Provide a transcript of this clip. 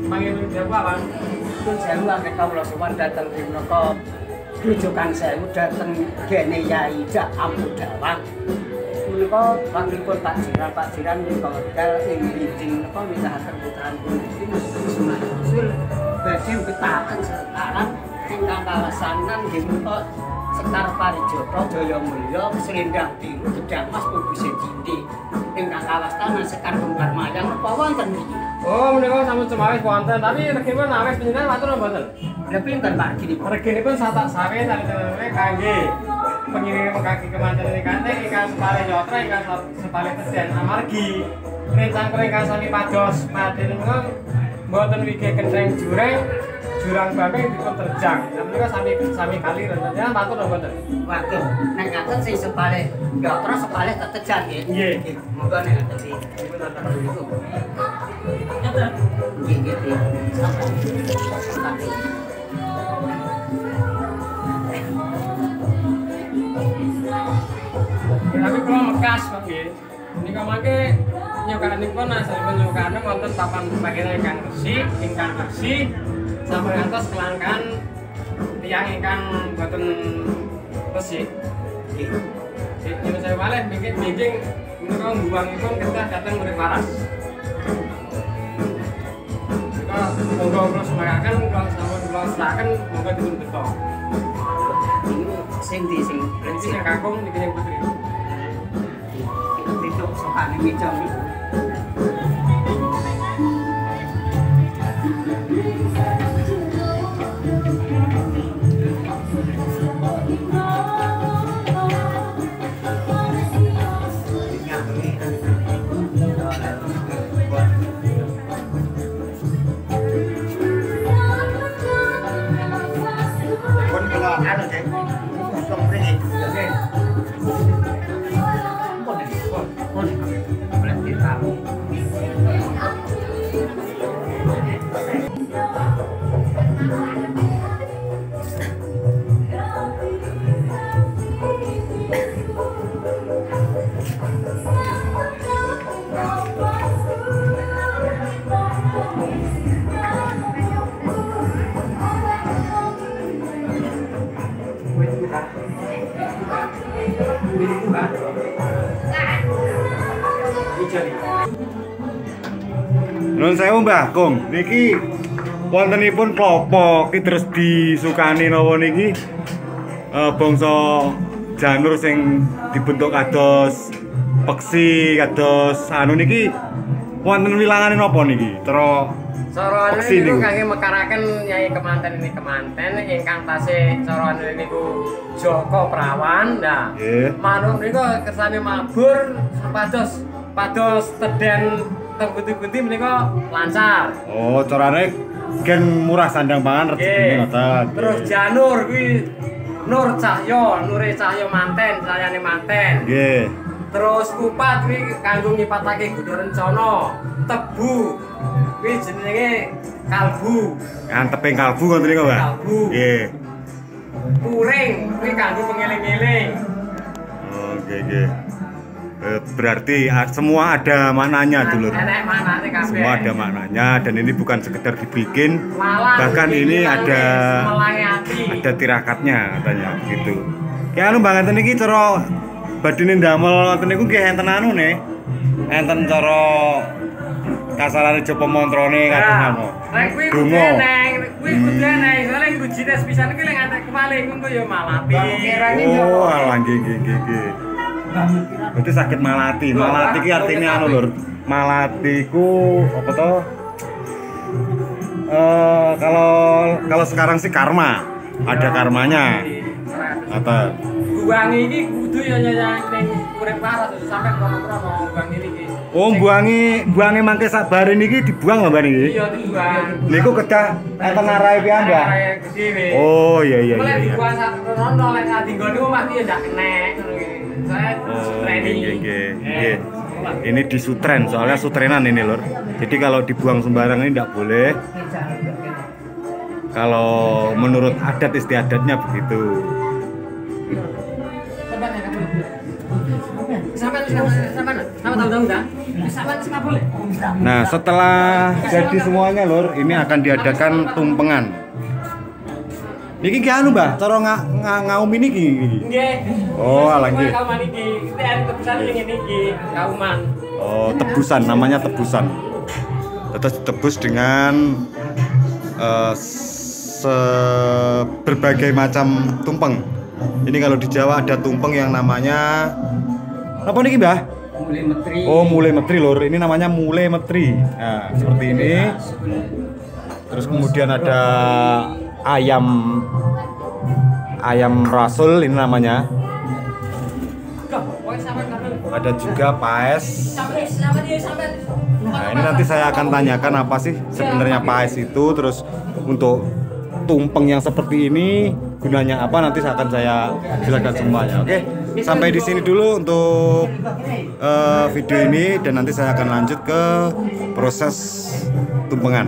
Panggil siapa Bang? Pun sewu angkat kawula sowan dateng ing menapa rujukan sewu dateng gene Yai Dak Ampu Dawang. Menika panglipun Pak Jiran menika hotel ing Binjing menapa nitahaken putraipun iki Sunah Usul badhe betahaken sekarang ingkang kawasanan nggih menika Sekar Parijata Jayamulya Slendang Biru Gedang Mas Pubuse Cindi ingkang kawastanan Sekar Bongkar Mayang napa wonten niki? Oh, menika sampun cemawis wonten, tapi regipun awis panjenengan matur mboten? Lha pinten Pak reginipun? Reginipun satak sawe tali-tali kangge pengiring kaki kemanten kantheng ingkang sepale nyotra ingkang sepale teden amargi rencang ingkang sami pados madene menika mboten wige kentheng jurang bambing dipun terjang. Lah menika sami kali rencananya matur mboten? Waduh, nek ngaten sing sepale nyotra sepale tetejan nggih. Nggih. Monggo nek ngaten iki. Dipun nonton niku. Nggih nggih. Tapi kalau mekas Bang nggih. Menika mangke nyokanipun asalipun nyokane wonten papan panggilan ingkang bersih sampai ngantos kelangkaan tiyang ingkang boten bersih. Nggih. Nyuwun sewu malih mungkin menika mbuwangipun kedah dateng murid waras. Monggo kula semaraken kula sampun kula seraken monggo dipun beto. Sing di sing Sing kakung niki yang putri. Tituk sokane meja niku. Nun sewu Mbah Kung, niki wontenipun klapa ki terus disukani napa niki bangsa janur sing dibentuk kados peksi kados anu niki wonten wilangane napa niki? Cara niku kangge mekaraken Nyai Kemanten ini kemanten ingkang tasih cara niku Joko Prawan. Nah, manuk niku kersane mabur pados teden teng pundi-pundi menika lancar. Oh, carane gen murah sandang pangan rezekine ngoten. Terus janur kuwi Nur Cahya, Nure Cahya manten, sayane manten. Nggih. Terus kupat kuwi kanggo ngipatake Gudha Rencana. Tebu kuwi jenenge kalbu. Anteping kalbu ngoten niku, Mbak. Kalbu. Nggih. Puring kuwi kanggo pengeling-eling. Oh, nggih. Berarti semua ada maknanya dulur. Maknanya kabeh. Semua ada maknanya dan ini bukan sekedar dibikin, Malah bahkan ini ada tirakatnya katanya gitu. Ya anu Bang enten iki cara badine ndamel ngoten niku nggih enten anune. Enten cara kasarane Japa mantrane kadung anu. Lek kuwi kudu neng, soalnya rujine sepisan iki lek ngantek kemaling engko ya malati. Oh, alah nggih. Berarti sakit malati. Malati ki artinya anu lur. Malati ku apa toh? Kalau sekarang sih karma. Ada karmanya. Kata buangi iki kudu ya nyayang ning urip waras sampe krono-krono buangi iki. Oh, buangi mangke sabare niki dibuang lho Mbak niki. Iya, dibuang. Niku kedah enten arahe piyambak. Oh, iya. Mulai dibuang sak krono lek nggone omah iki ya ndak kenek ngono iki. Saya Nggih. Ini disutren, soalnya sutrenan ini lur. Jadi kalau dibuang sembarangan ini tidak boleh. Kalau menurut adat istiadatnya begitu. Sampai Nah, setelah jadi semuanya lur, ini akan diadakan tumpengan. Niki ki anu, Mbah, cara ngaum ini ki. Nggih. Oh, alah nggih. Kauman iki, iki hari tebusan ngene iki, kauman. Oh, tebusan, namanya tebusan. Terus ditebus dengan berbagai macam tumpeng. Ini kalau di Jawa ada tumpeng yang namanya apa niki, Mbah? Mulai metri. Oh, mulai metri lur. Ini namanya mulai metri. Nah, seperti ini. Terus kemudian ada ayam rasul ini namanya. Ada juga paes. Nah, ini nanti saya akan tanyakan apa sih sebenarnya paes itu, terus untuk tumpeng yang seperti ini gunanya apa, nanti akan saya jelaskan semuanya. Oke, sampai di sini dulu untuk video ini, dan nanti saya akan lanjut ke proses tumpengan.